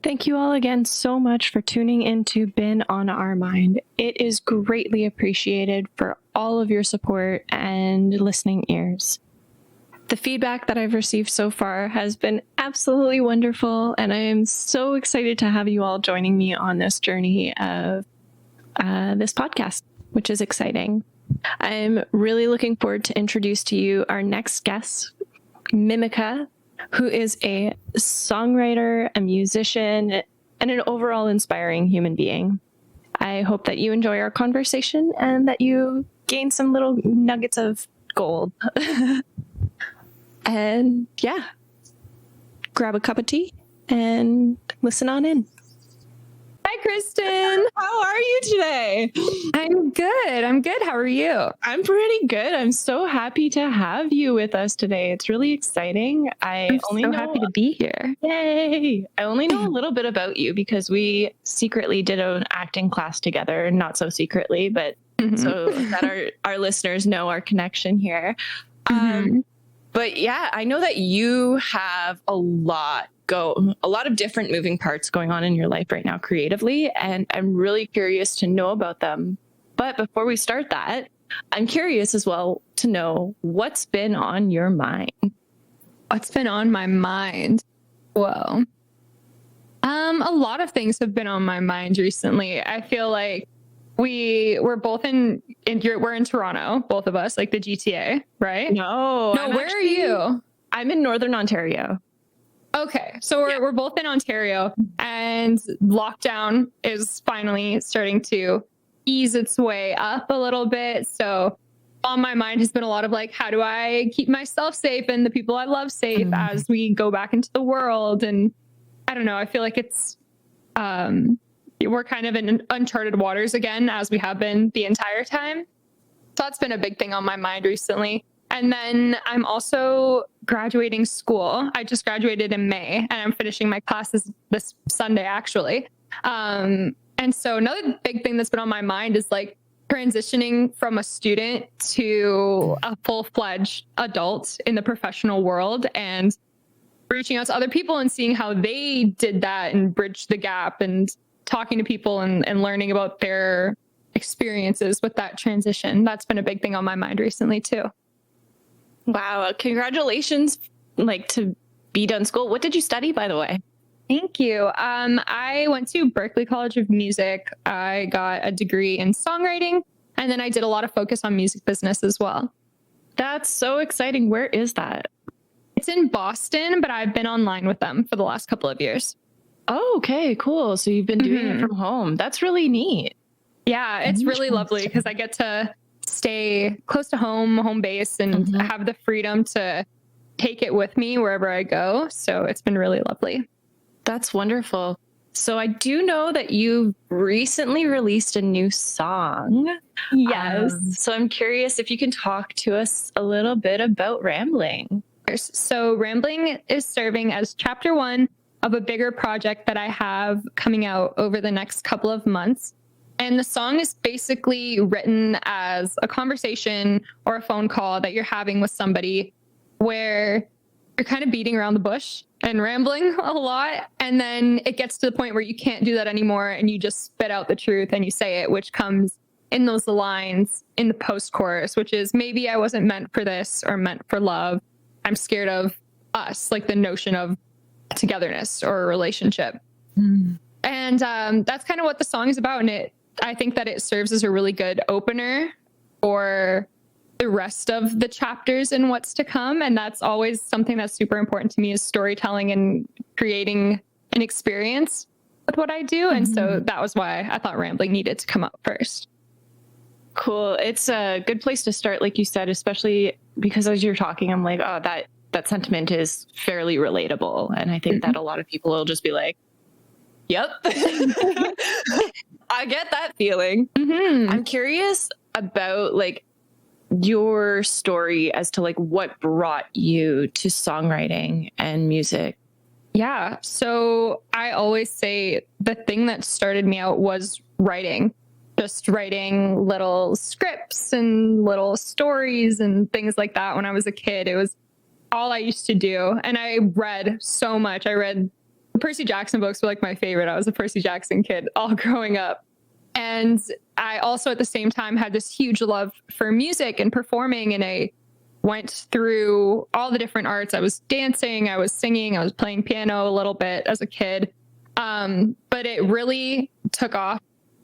Thank you all again so much for tuning in to Been on Our Mind. It is greatly appreciated for all of your support and listening ears. The feedback that I've received so far has been absolutely wonderful, and I am so excited to have you all joining me on this journey of this podcast, which is exciting. I'm really looking forward to introduce to you our next guest, Mimika, who is a songwriter, a musician, and an overall inspiring human being. I hope that you enjoy our conversation and that you gain some little nuggets of gold. And yeah, grab a cup of tea and listen on in. Hi, Kristen. How are you today? I'm good. How are you? I'm pretty good. I'm so happy to have you with us today. It's really exciting. I'm so happy to be here. Yay! I only know a little bit about you because we secretly did an acting class together, not so secretly, but so that our listeners know our connection here. But yeah, I know that you have a lot of different moving parts going on in your life right now creatively, and I'm really curious to know about them. But before we start that, I'm curious as well to know what's been on your mind. What's been on my mind? Whoa. A lot of things have been on my mind recently. I feel like we're both we're in Toronto, both of us, like the GTA, right? No, where are you? I'm in Northern Ontario. Okay, so we're both in Ontario, and lockdown is finally starting to ease its way up a little bit. So on my mind has been a lot of like, how do I keep myself safe and the people I love safe as we go back into the world? And I don't know, I feel like it's we're kind of in uncharted waters again, as we have been the entire time. So that's been a big thing on my mind recently. And then I'm also graduating school. I just graduated in May, and I'm finishing my classes this Sunday, actually. And so another big thing that's been on my mind is like transitioning from a student to a full-fledged adult in the professional world, and reaching out to other people and seeing how they did that and bridged the gap, and talking to people and learning about their experiences with that transition. That's been a big thing on my mind recently too. Wow. Congratulations, to be done school. What did you study, by the way? Thank you. I went to Berklee College of Music. I got a degree in songwriting, and then I did a lot of focus on music business as well. That's so exciting. Where is that? It's in Boston, but I've been online with them for the last couple of years. Oh, okay, cool. So you've been doing it from home. That's really neat. Yeah, it's really lovely because I get to stay close to home base, and have the freedom to take it with me wherever I go. So it's been really lovely. That's wonderful. So I do know that you recently released a new song. Yes. So I'm curious if you can talk to us a little bit about Rambling. So Rambling is serving as chapter 1 of a bigger project that I have coming out over the next couple of months. And the song is basically written as a conversation or a phone call that you're having with somebody where you're kind of beating around the bush and rambling a lot. And then it gets to the point where you can't do that anymore, and you just spit out the truth and you say it, which comes in those lines in the post-chorus, which is, maybe I wasn't meant for this or meant for love. I'm scared of us, like the notion of togetherness or a relationship. And that's kind of what the song is about. And I think that it serves as a really good opener for the rest of the chapters and what's to come. And that's always something that's super important to me, is storytelling and creating an experience with what I do. And so that was why I thought Rambling needed to come up first. Cool. It's a good place to start, like you said, especially because as you're talking, I'm like, oh, that sentiment is fairly relatable. And I think that a lot of people will just be like, yep, I get that feeling. I'm curious about your story as to what brought you to songwriting and music. Yeah. So I always say the thing that started me out was writing. Just writing little scripts and little stories and things like that when I was a kid. It was all I used to do. And I read so much. I read Percy Jackson books were like my favorite. I was a Percy Jackson kid all growing up. And I also at the same time had this huge love for music and performing. And I went through all the different arts. I was dancing, I was singing, I was playing piano a little bit as a kid. But it really took off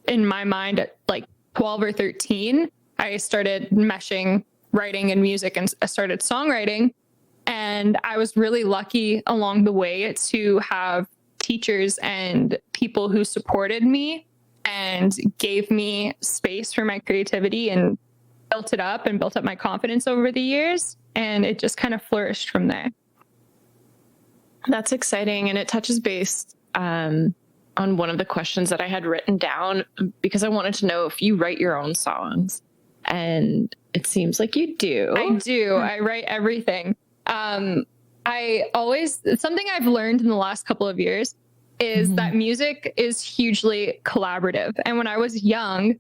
in my mind at like 12 or 13. I started meshing writing and music, and I started songwriting. And I was really lucky along the way to have teachers and people who supported me and gave me space for my creativity and built it up and built up my confidence over the years. And it just kind of flourished from there. That's exciting. And it touches base on one of the questions that I had written down, because I wanted to know if you write your own songs. And it seems like you do. I do. I write everything. It's something I've learned in the last couple of years is that music is hugely collaborative. And when I was young,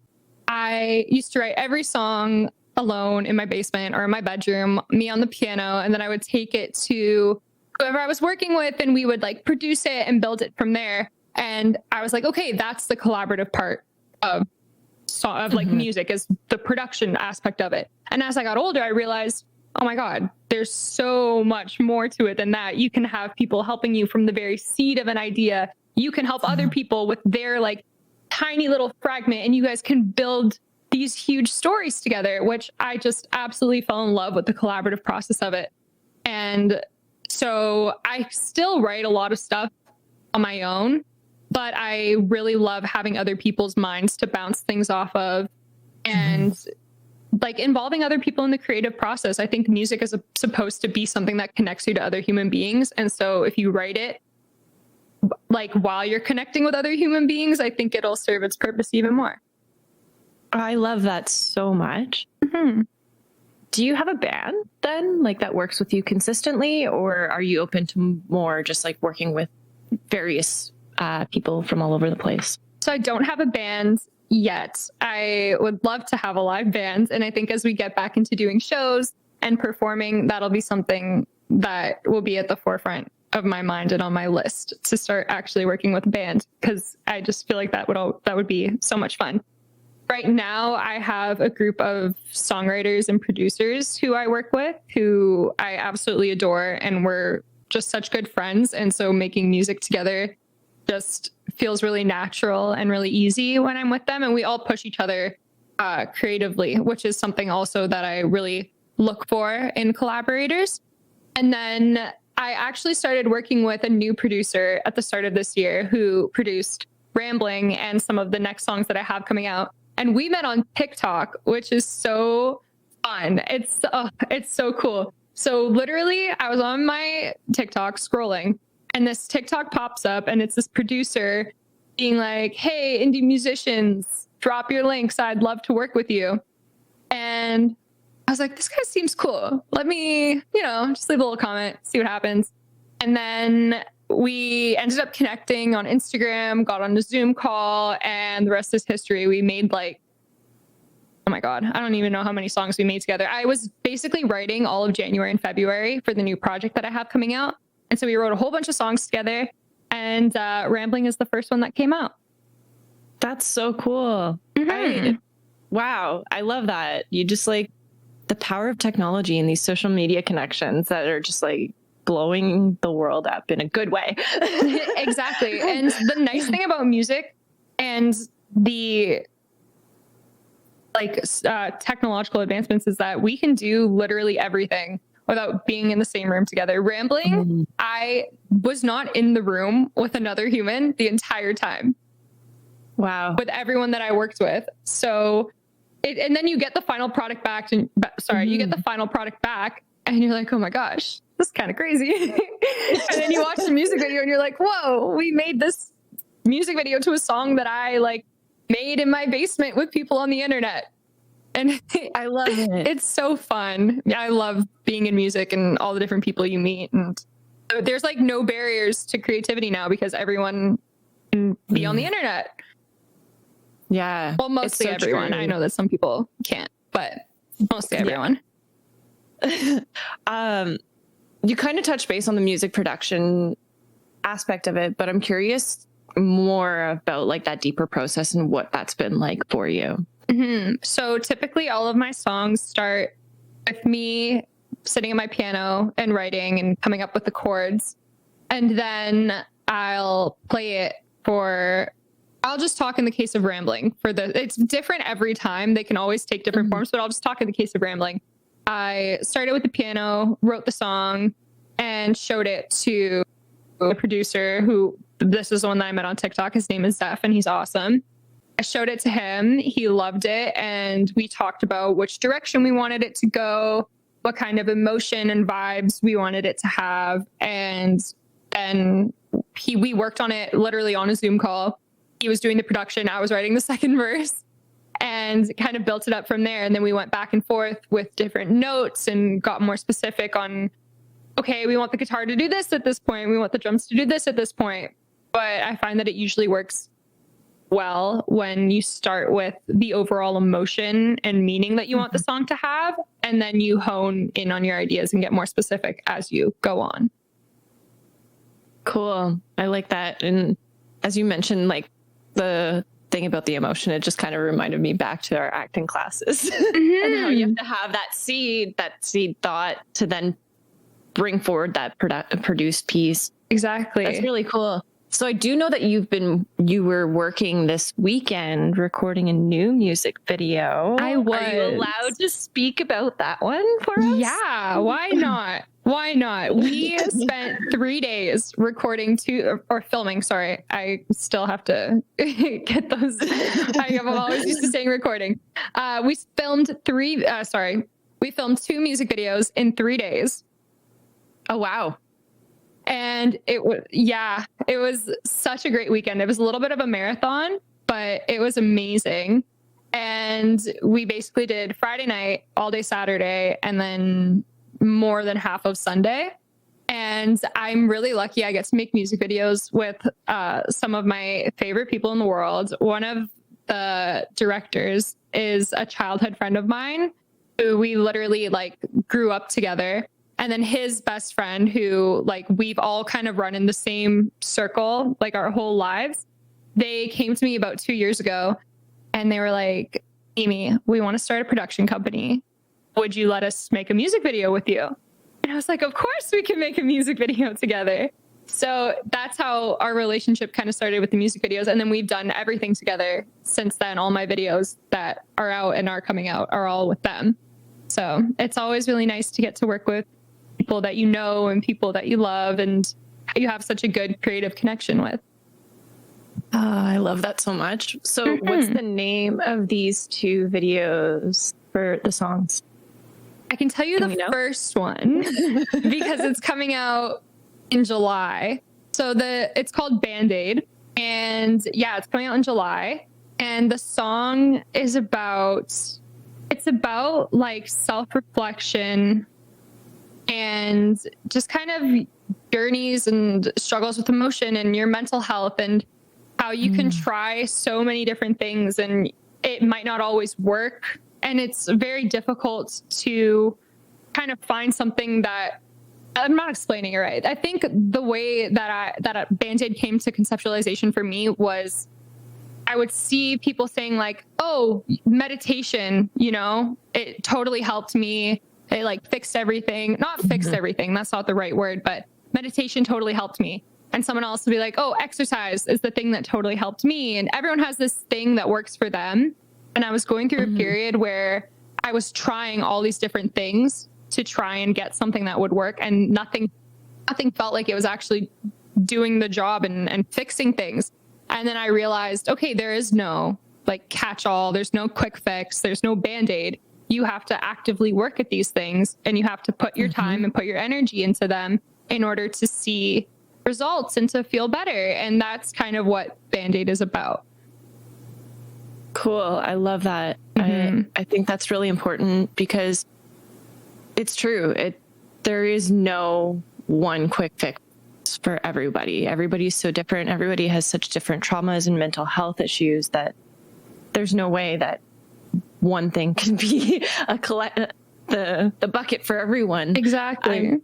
I used to write every song alone in my basement or in my bedroom, me on the piano. And then I would take it to whoever I was working with, and we would like produce it and build it from there. And I was like, okay, that's the collaborative part of like music, is the production aspect of it. And as I got older, I realized, oh my God, there's so much more to it than that. You can have people helping you from the very seed of an idea. You can help other people with their like tiny little fragment, and you guys can build these huge stories together, which I just absolutely fell in love with the collaborative process of it. And so I still write a lot of stuff on my own, but I really love having other people's minds to bounce things off of, and like involving other people in the creative process. I think music is supposed to be something that connects you to other human beings. And so if you write it like while you're connecting with other human beings, I think it'll serve its purpose even more. I love that so much. Do you have a band then, like that works with you consistently, or are you open to more just like working with various people from all over the place? So I don't have a band yet. I would love to have a live band. And I think as we get back into doing shows and performing, that'll be something that will be at the forefront of my mind and on my list to start actually working with a band, because I just feel like that would be so much fun. Right now, I have a group of songwriters and producers who I work with, who I absolutely adore, and we're just such good friends. And so making music together just feels really natural and really easy when I'm with them. And we all push each other creatively, which is something also that I really look for in collaborators. And then I actually started working with a new producer at the start of this year who produced Rambling and some of the next songs that I have coming out. And we met on TikTok, which is so fun. It's so cool. So literally I was on my TikTok scrolling, and this TikTok pops up, and it's this producer being like, hey, indie musicians, drop your links. I'd love to work with you. And I was like, this guy seems cool. Let me, just leave a little comment, see what happens. And then we ended up connecting on Instagram, got on a Zoom call, and the rest is history. We made like, oh my God, I don't even know how many songs we made together. I was basically writing all of January and February for the new project that I have coming out. And so we wrote a whole bunch of songs together, and Rambling is the first one that came out. That's so cool. Wow. I love that. You just like the power of technology and these social media connections that are just like blowing the world up in a good way. Exactly. And the nice thing about music and the technological advancements is that we can do literally everything without being in the same room together. Rambling, I was not in the room with another human the entire time. Wow. With everyone that I worked with. So and then you get the final product back you get the final product back, and you're like, oh my gosh, this is kind of crazy. And then you watch the music video and you're like, whoa, we made this music video to a song that I like made in my basement with people on the internet. And I love it. It's so fun. I love being in music and all the different people you meet. And there's like no barriers to creativity now because everyone can be on the internet. Yeah. Well, mostly everyone. True. I know that some people can't, but mostly everyone. You kind of touched base on the music production aspect of it, but I'm curious more about like that deeper process and what that's been like for you. So typically all of my songs start with me sitting at my piano and writing and coming up with the chords. And then I'll play it I'll just talk in the case of Rambling it's different every time. They can always take different forms, but I'll just talk in the case of Rambling. I started with the piano, wrote the song, and showed it to a producer this is the one that I met on TikTok. His name is Zeph, and he's awesome. I showed it to him. He loved it. And we talked about which direction we wanted it to go, what kind of emotion and vibes we wanted it to have. And then we worked on it literally on a Zoom call. He was doing the production. I was writing the second verse and kind of built it up from there. And then we went back and forth with different notes and got more specific on, okay, we want the guitar to do this at this point. We want the drums to do this at this point. But I find that it usually works well when you start with the overall emotion and meaning that you want the song to have, and then you hone in on your ideas and get more specific as you go on. Cool. I like that. And as you mentioned, like the thing about the emotion, it just kind of reminded me back to our acting classes and how you have to have that seed thought to then bring forward that produced piece. Exactly. That's really cool. So I do know that you were working this weekend recording a new music video. I was. Are you allowed to speak about that one for us? Yeah, why not? Why not? We spent 3 days recording filming. Sorry, I still have to get those. I'm always used to saying recording. We filmed 2 music videos in 3 days. Oh, wow. And it was such a great weekend. It was a little bit of a marathon, but it was amazing. And we basically did Friday night, all day Saturday, and then more than half of Sunday. And I'm really lucky I get to make music videos with some of my favorite people in the world. One of the directors is a childhood friend of mine who we literally like grew up together. And then his best friend who like we've all kind of run in the same circle like our whole lives. They came to me about 2 years ago and they were like, Amy, we want to start a production company. Would you let us make a music video with you? And I was like, of course we can make a music video together. So that's how our relationship kind of started with the music videos. And then we've done everything together since then. All my videos that are out and are coming out are all with them. So it's always really nice to get to work with people that you know and people that you love and you have such a good creative connection with. I love that so much. So what's the name of these 2 videos for the songs? I can tell you the first one because it's coming out in July. So it's called Bandaid, and it's coming out in July. And the song is about like self-reflection and just kind of journeys and struggles with emotion and your mental health and how you can try so many different things and it might not always work. And it's very difficult to kind of find something that I'm not explaining it right. I think the way that Bandaid came to conceptualization for me was I would see people saying like, oh, meditation, it totally helped me. It like fixed everything, not fixed everything. That's not the right word, but meditation totally helped me. And someone else would be like, oh, exercise is the thing that totally helped me. And everyone has this thing that works for them. And I was going through a period where I was trying all these different things to try and get something that would work. And nothing felt like it was actually doing the job and fixing things. And then I realized, okay, there is no like catch all. There's no quick fix. There's no Band-Aid. You have to actively work at these things and you have to put your time and put your energy into them in order to see results and to feel better. And that's kind of what Band-Aid is about. Cool. I love that. I think that's really important because it's true. There is no one quick fix for everybody. Everybody's so different. Everybody has such different traumas and mental health issues that there's no way that one thing can be the bucket for everyone. Exactly.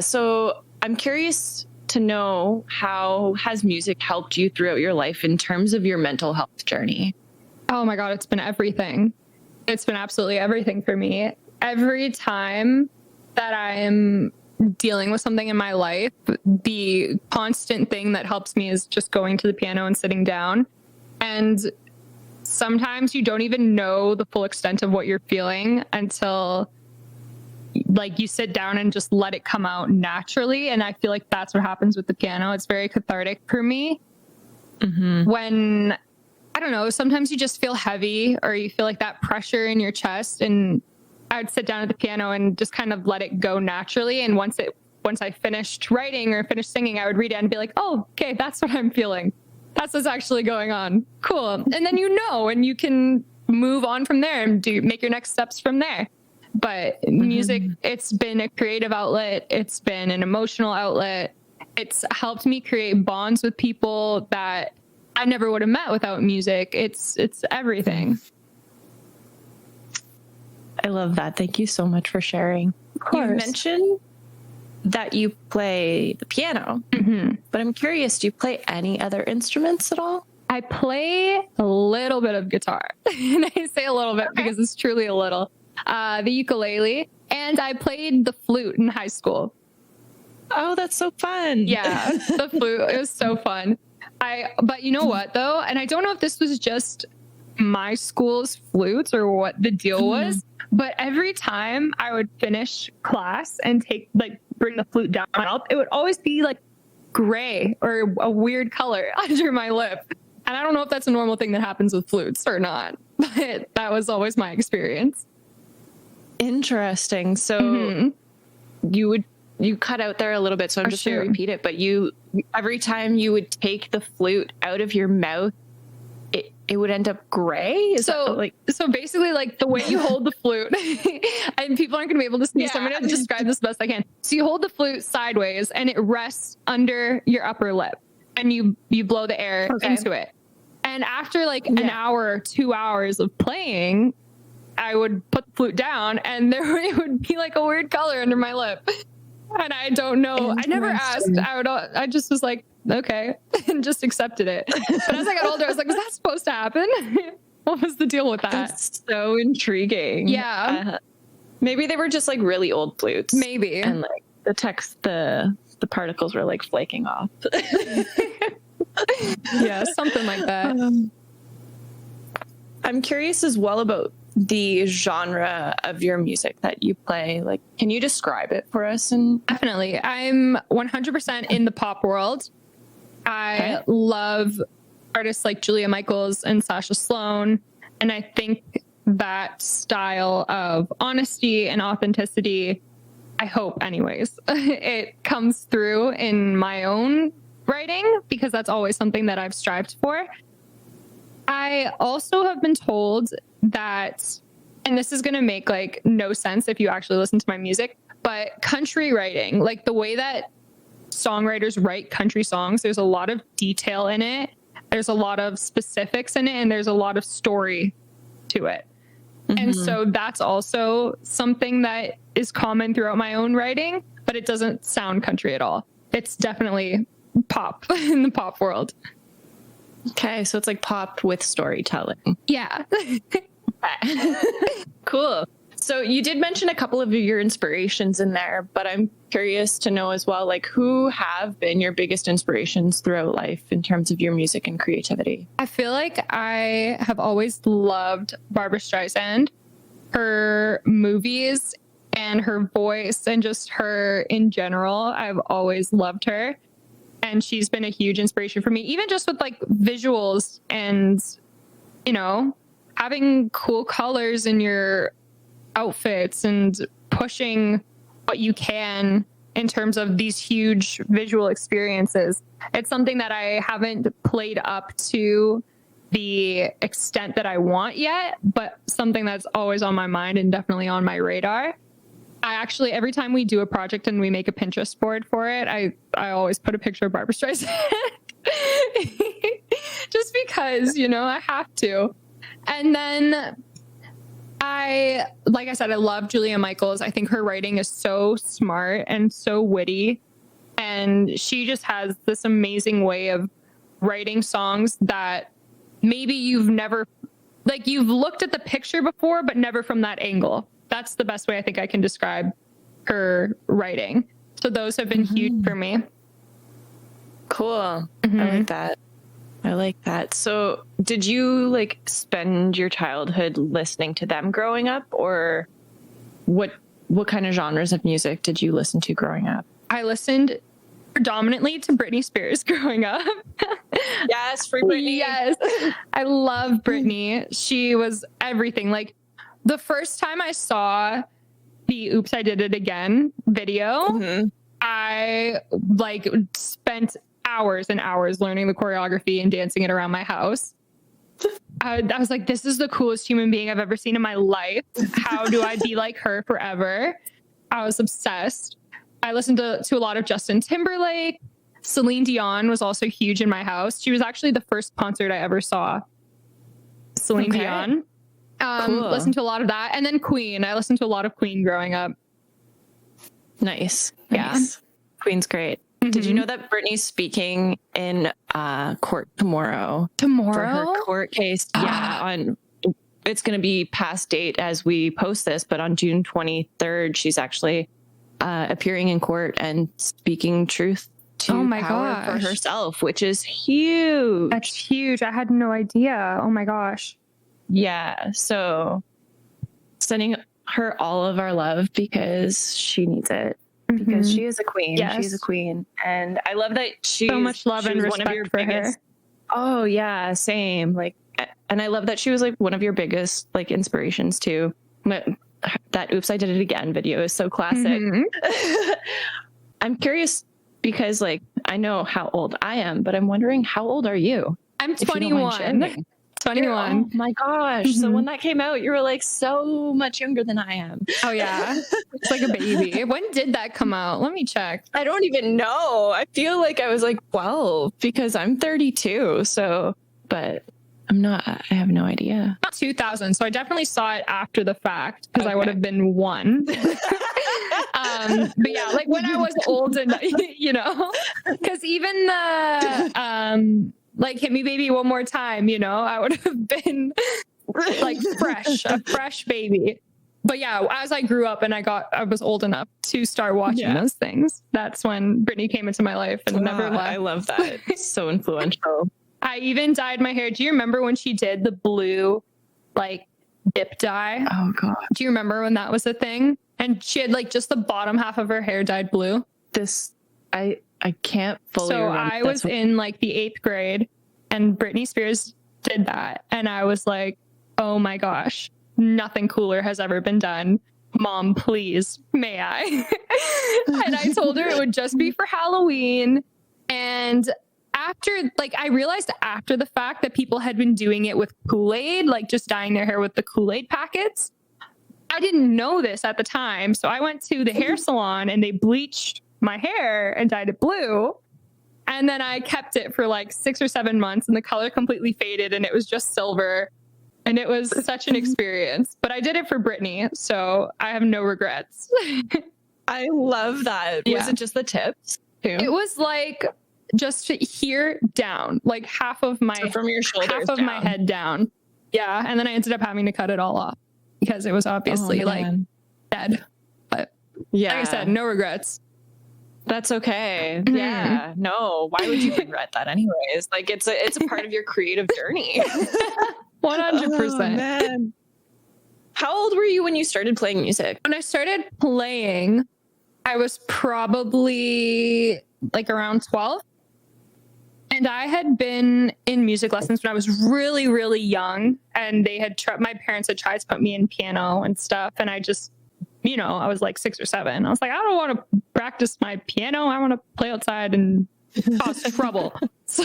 So I'm curious to know, how has music helped you throughout your life in terms of your mental health journey? Oh my God, it's been everything. It's been absolutely everything for me. Every time that I'm dealing with something in my life, the constant thing that helps me is just going to the piano and sitting down. And sometimes you don't even know the full extent of what you're feeling until like you sit down and just let it come out naturally. And I feel like that's what happens with the piano. It's very cathartic for me. When, I don't know, sometimes you just feel heavy or you feel like that pressure in your chest, and I would sit down at the piano and just kind of let it go naturally. And once I finished writing or finished singing, I would read it and be like, oh, okay, that's what I'm feeling. That's what's actually going on. Cool. And then and you can move on from there and make your next steps from there. But music, it's been a creative outlet. It's been an emotional outlet. It's helped me create bonds with people that I never would have met without music. It's everything. I love that. Thank you so much for sharing. Of course. You mentioned that you play the piano, but I'm curious, do you play any other instruments at all? I play a little bit of guitar. And I say a little bit because it's truly a little. The ukulele, and I played the flute in high school. Oh, that's so fun. Yeah, the flute. It was so fun. But you know what though? And I don't know if this was just my school's flutes or what the deal was, but every time I would finish class and bring the flute down my mouth, it would always be like gray or a weird color under my lip. And I don't know if that's a normal thing that happens with flutes or not, but that was always my experience. Interesting. So you cut out there a little bit, so I'm just going to repeat it, but every time you would take the flute out of your mouth, it would end up gray. So basically like the way you hold the flute and people aren't going to be able to see. So I'm going to describe this best I can. So you hold the flute sideways and it rests under your upper lip and you blow the air into it. And after an hour, 2 hours of playing, I would put the flute down and it would be like a weird color under my lip. And I don't know. I never asked. I just was like, okay, and just accepted it. But as I got older, I was like, was that supposed to happen? What was the deal with that? That's so intriguing. Yeah. Maybe they were just like really old flutes. Maybe. And like the particles were like flaking off. Yeah, something like that. I'm curious as well about the genre of your music that you play. Like, can you describe it for us? Definitely. I'm 100% in the pop world. I love artists like Julia Michaels and Sasha Sloan. And I think that style of honesty and authenticity, I hope anyways, it comes through in my own writing because that's always something that I've strived for. I also have been told that, and this is going to make like no sense if you actually listen to my music, but country writing, like the way that songwriters write country songs, there's a lot of detail in it. There's a lot of specifics in it, and there's a lot of story to it. And so that's also something that is common throughout my own writing, but it doesn't sound country at all. It's definitely pop in the pop world. Okay, so it's like pop with storytelling. Yeah. Cool. So you did mention a couple of your inspirations in there, but I'm curious to know as well, like, who have been your biggest inspirations throughout life in terms of your music and creativity? I feel like I have always loved Barbra Streisand, her movies and her voice and just her in general. I've always loved her. And she's been a huge inspiration for me, even just with like visuals and, you know, having cool colors in your outfits and pushing what you can in terms of these huge visual experiences. It's something that I haven't played up to the extent that I want yet, but something that's always on my mind and definitely on my radar. I actually, every time we do a project and we make a Pinterest board for it, I always put a picture of Barbra Streisand. Just because, you know, I have to. And then like I said, I love Julia Michaels. I think her writing is so smart and so witty. And she just has this amazing way of writing songs that maybe you've never, like, you've looked at the picture before, but never from that angle. That's the best way I think I can describe her writing. So those have been huge for me. Cool. I like that. So did you like spend your childhood listening to them growing up, or what kind of genres of music did you listen to growing up? I listened predominantly to Britney Spears growing up. Yes, free Britney. Yes. I love Britney. She was everything. Like the first time I saw the Oops, I Did It Again video, I like spent hours and hours learning the choreography and dancing it around my house. I was like, this is the coolest human being I've ever seen in my life. How do I be like her forever? I was obsessed. I listened to a lot of Justin Timberlake. Celine Dion was also huge in my house. She was actually the first concert I ever saw. Celine Dion. Cool. Listened to a lot of that. And then Queen. I listened to a lot of Queen growing up. Nice. Yeah. Queen's great. Did you know that Britney's speaking in court tomorrow? For her court case. Yeah. It's going to be past date as we post this, but on June 23rd, she's actually appearing in court and speaking truth to power for herself, which is huge. That's huge. I had no idea. Oh my gosh. Yeah. So sending her all of our love because she needs it. Because she is a queen. Yes. She's a queen. And I love that she's so much love and respect for her. Oh yeah, same. Like, and I love that she was like one of your biggest like inspirations too. That Oops, I Did It Again video is so classic. I'm curious because like I know how old I am, but I'm wondering how old are you? I'm 21. 21. Oh my gosh. So when that came out, you were like so much younger than I am. Oh yeah. It's like a baby. When did that come out? Let me check. I don't even know. I feel like I was like 12 because I'm 32. So, but I'm not, I have no idea. 2000. So I definitely saw it after the fact because I would have been 1. But yeah, like when I was old and, you know, because even the, like Hit Me Baby One More Time, you know, I would have been like a fresh baby. But yeah, as I grew up and I was old enough to start watching those things, that's when Britney came into my life and never left. I love that. It's so influential. I even dyed my hair. Do you remember when she did the blue, like dip dye? Oh God. Do you remember when that was a thing? And she had like just the bottom half of her hair dyed blue. I can't fully remember. So I was in like the 8th grade and Britney Spears did that. And I was like, oh my gosh, nothing cooler has ever been done. Mom, please, may I? And I told her it would just be for Halloween. And I realized after the fact that people had been doing it with Kool-Aid, like just dyeing their hair with the Kool-Aid packets. I didn't know this at the time. So I went to the hair salon and they bleached my hair and dyed it blue. And then I kept it for like 6 or 7 months and the color completely faded and it was just silver. And it was such an experience, but I did it for Britney. So I have no regrets. I love that. Yeah. Was it just the tips too? It was like just here down, like half of my, so from your shoulders half of my head down. Yeah. And then I ended up having to cut it all off because it was obviously like dead. But yeah, like I said, no regrets. That's okay. Yeah. No, why would you regret that anyways? Like it's a part of your creative journey. 100%. Oh, man. How old were you when you started playing music? When I started playing, I was probably like around 12. And I had been in music lessons when I was really, really young. And they had my parents had tried to put me in piano and stuff. And I just, you know, I was like 6 or 7. I was like, I don't want to practice my piano. I want to play outside and cause trouble. So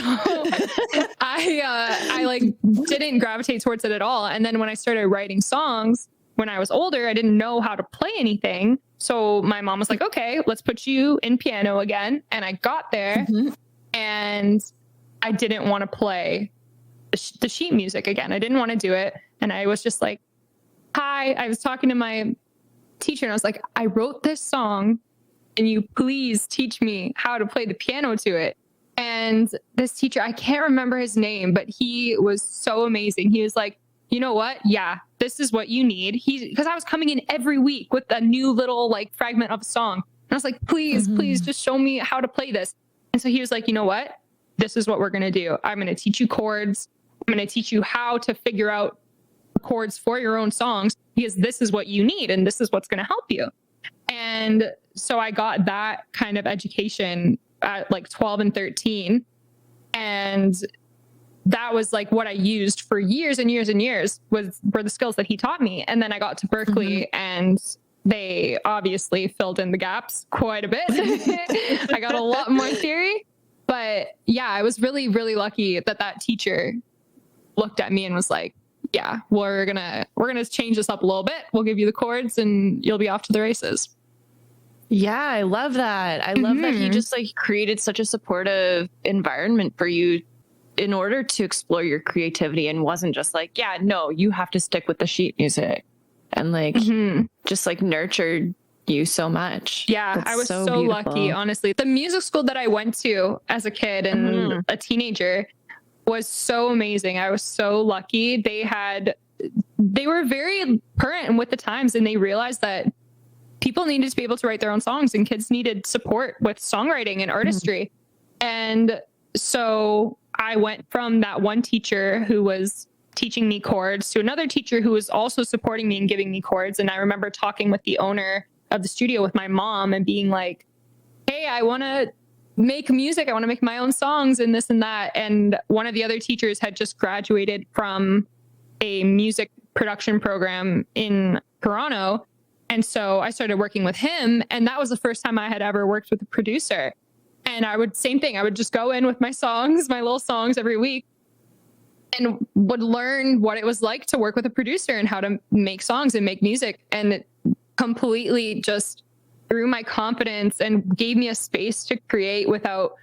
I like didn't gravitate towards it at all. And then when I started writing songs, when I was older, I didn't know how to play anything. So my mom was like, okay, let's put you in piano again. And I got there and I didn't want to play the sheet music again. I didn't want to do it. And I was just like, hi, I was talking to my teacher and I was like, I wrote this song can you please teach me how to play the piano to it? And this teacher, I can't remember his name, but he was so amazing. He was like, you know what? Yeah, this is what you need. Because I was coming in every week with a new little like fragment of a song. And I was like, please just show me how to play this. And so he was like, you know what? This is what we're going to do. I'm going to teach you chords. I'm going to teach you how to figure out chords for your own songs, because this is what you need and this is what's going to help you. And so I got that kind of education at like 12 and 13. And that was like what I used for years and years and years were the skills that he taught me. And then I got to Berklee and they obviously filled in the gaps quite a bit. I got a lot more theory, but yeah, I was really, really lucky that teacher looked at me and was like, yeah, we're going to change this up a little bit. We'll give you the chords and you'll be off to the races. Yeah, I love that. I love that he just like created such a supportive environment for you in order to explore your creativity, and wasn't just like, yeah, no, you have to stick with the sheet music, and like just like nurtured you so much. Yeah, That's I was so lucky, honestly. The music school that I went to as a kid and a teenager was so amazing. I was so lucky. They were very current with the times, and they realized that people needed to be able to write their own songs and kids needed support with songwriting and artistry. And so I went from that one teacher who was teaching me chords to another teacher who was also supporting me and giving me chords. And I remember talking with the owner of the studio with my mom and being like, hey, I want to make music. I want to make my own songs and this and that. And one of the other teachers had just graduated from a music production program in Toronto. And so I started working with him, and that was the first time I had ever worked with a producer. And I would just go in with my songs, my little songs every week, and would learn what it was like to work with a producer and how to make songs and make music. And it completely just grew my confidence and gave me a space to create without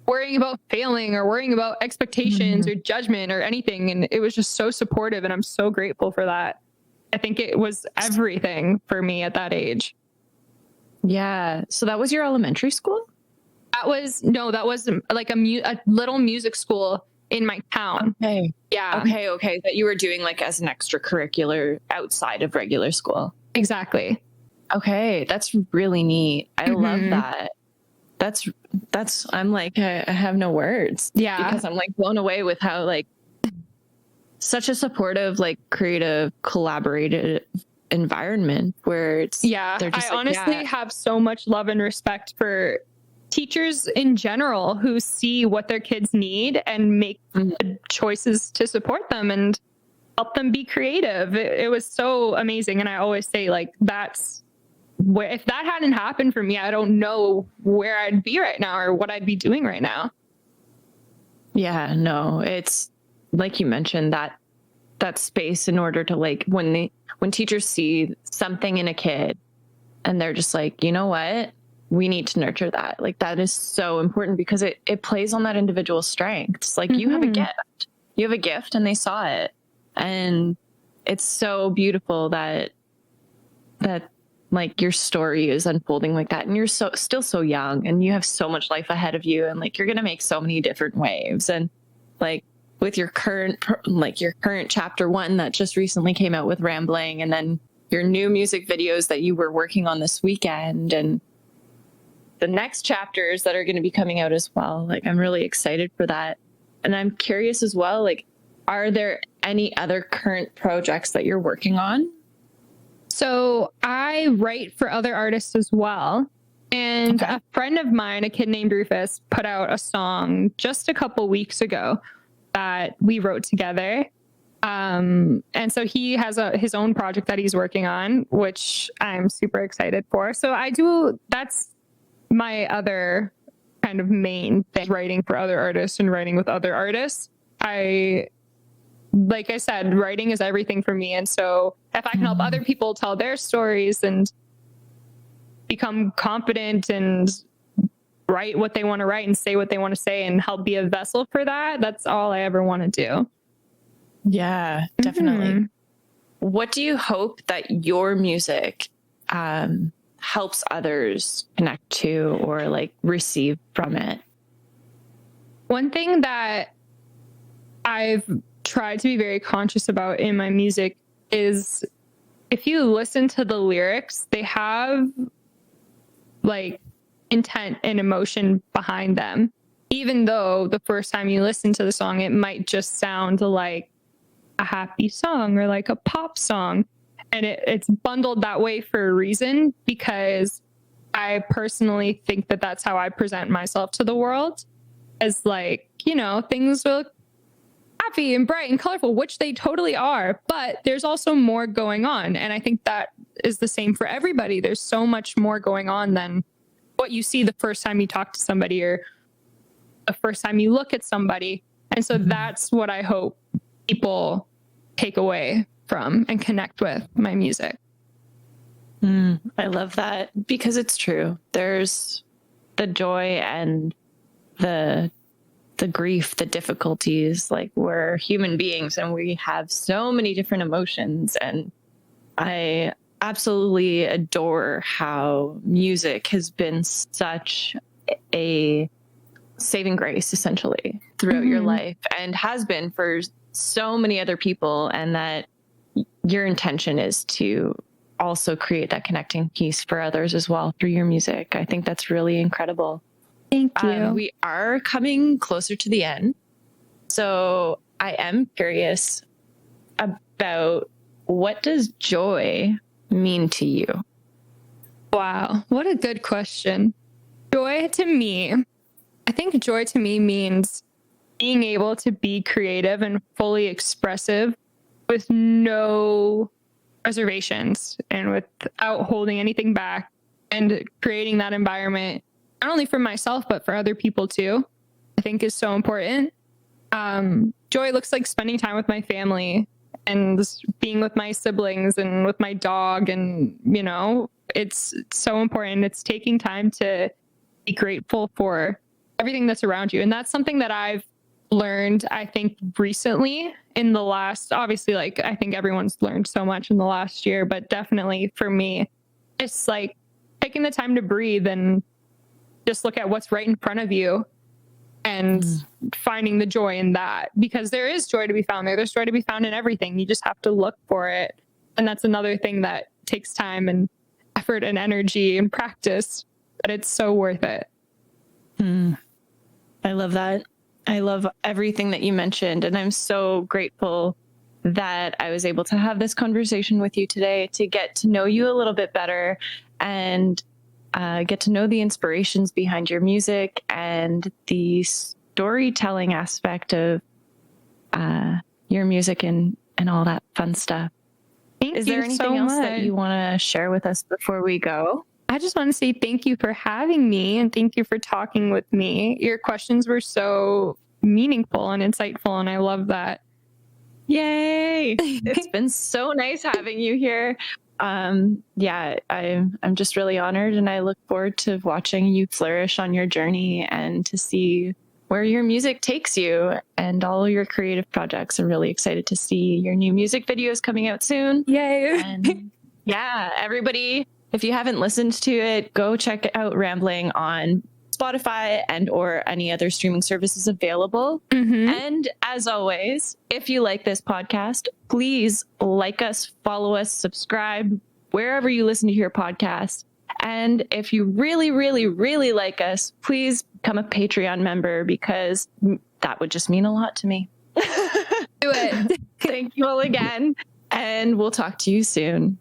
worrying about failing or worrying about expectations or judgment or anything. And it was just so supportive, and I'm so grateful for that. I think it was everything for me at that age. Yeah. So that was your elementary school? That was like a little music school in my town. Okay. Yeah. Okay. That you were doing like as an extracurricular outside of regular school. Exactly. Okay. That's really neat. I love that. I'm like, I have no words. Yeah. Because I'm like blown away with how like such a supportive, like creative, collaborative environment where it's, they're just honestly have so much love and respect for teachers in general who see what their kids need and make choices to support them and help them be creative. It was so amazing. And I always say like, that's where, if that hadn't happened for me, I don't know where I'd be right now or what I'd be doing right now. Yeah, no, it's like you mentioned that space in order to like, when teachers see something in a kid and they're just like, you know what, we need to nurture that. Like that is so important because it plays on that individual's strengths. Like you have a gift and they saw it. And it's so beautiful that like your story is unfolding like that. And you're still so young and you have so much life ahead of you. And like, you're going to make so many different waves. And like with your current chapter 1 that just recently came out with Rambling, and then your new music videos that you were working on this weekend, and the next chapters that are going to be coming out as well. Like, I'm really excited for that. And I'm curious as well, like, are there any other current projects that you're working on? So I write for other artists as well. And a friend of mine, a kid named Rufus, put out a song just a couple weeks ago that we wrote together. And so he has his own project that he's working on, which I'm super excited for. So that's my other kind of main thing, writing for other artists and writing with other artists. Like I said, writing is everything for me. And so if I can help other people tell their stories and become confident and write what they want to write and say what they want to say and help be a vessel for that, that's all I ever want to do. Yeah, definitely. What do you hope that your music helps others connect to or like receive from it? One thing that I've tried to be very conscious about in my music is if you listen to the lyrics, they have like intent and emotion behind them. Even though the first time you listen to the song, it might just sound like a happy song or like a pop song. And it's bundled that way for a reason, because I personally think that that's how I present myself to the world, as like, you know, things look happy and bright and colorful, which they totally are, but there's also more going on. And I think that is the same for everybody. There's so much more going on than what you see the first time you talk to somebody or the first time you look at somebody. And so that's what I hope people take away from and connect with my music. I love that, because it's true. There's the joy and the grief, the difficulties. Like, we're human beings and we have so many different emotions. And I absolutely adore how music has been such a saving grace, essentially, throughout your life, and has been for so many other people. And that your intention is to also create that connecting piece for others as well through your music. I think that's really incredible. Thank you. We are coming closer to the end. So I am curious about, what does joy mean to you? Wow, what a good question. Joy to me, I think joy to me means being able to be creative and fully expressive with no reservations and without holding anything back, and creating that environment not only for myself but for other people too, I think is so important. Joy looks like spending time with my family and being with my siblings and with my dog, and you know, it's so important. It's taking time to be grateful for everything that's around you. And that's something that I've learned, I think, recently in the last, obviously, like, I think everyone's learned so much in the last year, but definitely for me, it's like taking the time to breathe and just look at what's right in front of you and finding the joy in that, because there is joy to be found there. There's joy to be found in everything. You just have to look for it. And that's another thing that takes time and effort and energy and practice, but it's so worth it. I love that. I love everything that you mentioned. And I'm so grateful that I was able to have this conversation with you today, to get to know you a little bit better and get to know the inspirations behind your music and the storytelling aspect of your music and all that fun stuff. Is there anything else that you want to share with us before we go? I just want to say thank you for having me, and thank you for talking with me. Your questions were so meaningful and insightful, and I love that. Yay! It's been so nice having you here. Yeah, I'm just really honored, and I look forward to watching you flourish on your journey and to see where your music takes you and all your creative projects. I'm really excited to see your new music videos coming out soon. Yay! And yeah, everybody, if you haven't listened to it, go check out Rambling on Spotify and or any other streaming services available. And as always, if you like this podcast, please like us, follow us, subscribe wherever you listen to your podcast. And if you really, really, really like us, please become a Patreon member, because that would just mean a lot to me. Do it. Thank you all again, and we'll talk to you soon.